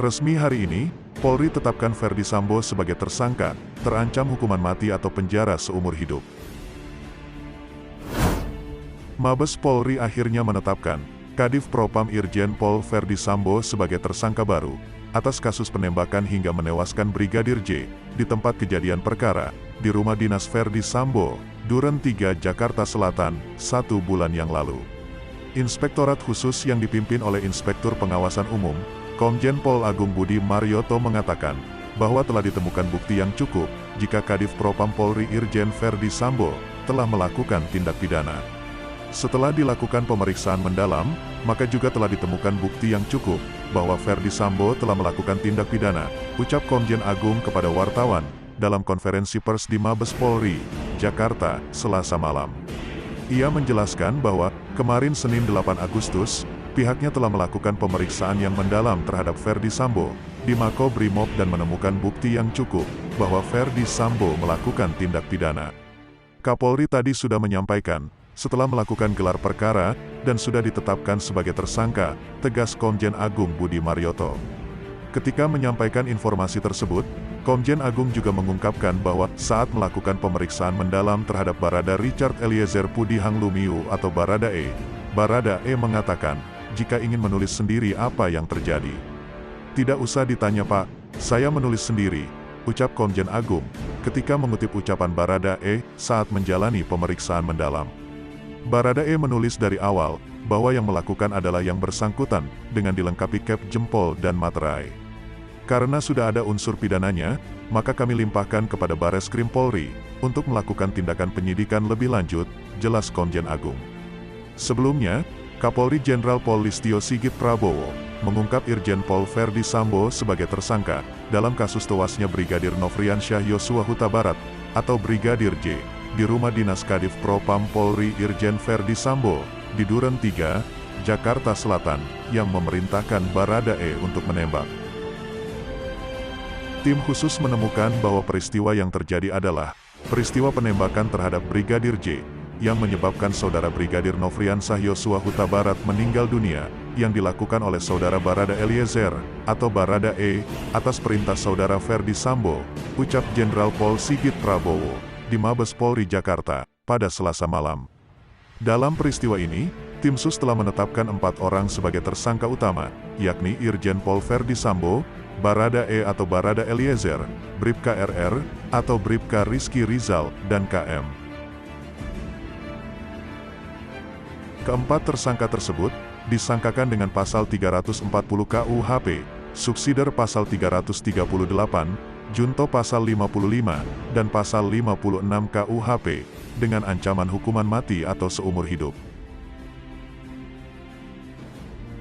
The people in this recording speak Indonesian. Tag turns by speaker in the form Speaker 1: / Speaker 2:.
Speaker 1: Resmi hari ini, Polri tetapkan Ferdy Sambo sebagai tersangka, terancam hukuman mati atau penjara seumur hidup. Mabes Polri akhirnya menetapkan Kadif Propam Irjen Pol Ferdy Sambo sebagai tersangka baru atas kasus penembakan hingga menewaskan Brigadir J di tempat kejadian perkara di rumah dinas Ferdy Sambo, Duren 3, Jakarta Selatan, 1 bulan yang lalu. Inspektorat khusus yang dipimpin oleh Inspektur Pengawasan Umum, Komjen Pol Agung Budi Marioto mengatakan bahwa telah ditemukan bukti yang cukup jika Kadif Propam Polri Irjen Ferdy Sambo telah melakukan tindak pidana. Setelah dilakukan pemeriksaan mendalam, maka juga telah ditemukan bukti yang cukup bahwa Ferdy Sambo telah melakukan tindak pidana, ucap Komjen Agung kepada wartawan dalam konferensi pers di Mabes Polri, Jakarta, Selasa malam. Ia menjelaskan bahwa kemarin Senin 8 Agustus, pihaknya telah melakukan pemeriksaan yang mendalam terhadap Ferdy Sambo di Makobrimob dan menemukan bukti yang cukup bahwa Ferdy Sambo melakukan tindak pidana. Kapolri tadi sudah menyampaikan, setelah melakukan gelar perkara, dan sudah ditetapkan sebagai tersangka, tegas Komjen Agung Budi Marioto. Ketika menyampaikan informasi tersebut, Komjen Agung juga mengungkapkan bahwa saat melakukan pemeriksaan mendalam terhadap Barada Richard Eliezer Pudihang Lumiu atau Barada E mengatakan, jika ingin menulis sendiri apa yang terjadi. Tidak usah ditanya Pak, saya menulis sendiri, ucap Komjen Agung, ketika mengutip ucapan Barada E saat menjalani pemeriksaan mendalam. Barada E menulis dari awal, bahwa yang melakukan adalah yang bersangkutan, dengan dilengkapi cap jempol dan materai. Karena sudah ada unsur pidananya, maka kami limpahkan kepada Bareskrim Polri, untuk melakukan tindakan penyidikan lebih lanjut, jelas Komjen Agung. Sebelumnya, Kapolri Jenderal Pol Listio Sigit Prabowo, mengungkap Irjen Pol Ferdy Sambo sebagai tersangka, dalam kasus tewasnya Brigadir Nofriansyah Yosua Huta Barat, atau Brigadir J, di rumah dinas Kadif Propam Polri Irjen Ferdy Sambo, di Duren 3, Jakarta Selatan, yang memerintahkan Barada E untuk menembak. Tim khusus menemukan bahwa peristiwa yang terjadi adalah peristiwa penembakan terhadap Brigadir J, yang menyebabkan saudara Brigadir Nofriansyah Yosua Huta Barat meninggal dunia, yang dilakukan oleh saudara Barada Eliezer, atau Barada E, atas perintah saudara Ferdy Sambo, ucap Jenderal Pol Sigit Prabowo, di Mabes Polri Jakarta, pada Selasa malam. Dalam peristiwa ini, tim sus telah menetapkan 4 orang sebagai tersangka utama, yakni Irjen Pol Ferdy Sambo, Barada E atau Barada Eliezer, Bribka RR, atau Bribka Rizky Rizal, dan KM. Keempat tersangka tersebut, disangkakan dengan pasal 340 KUHP, subsider pasal 338, junto pasal 55, dan pasal 56 KUHP, dengan ancaman hukuman mati atau seumur hidup.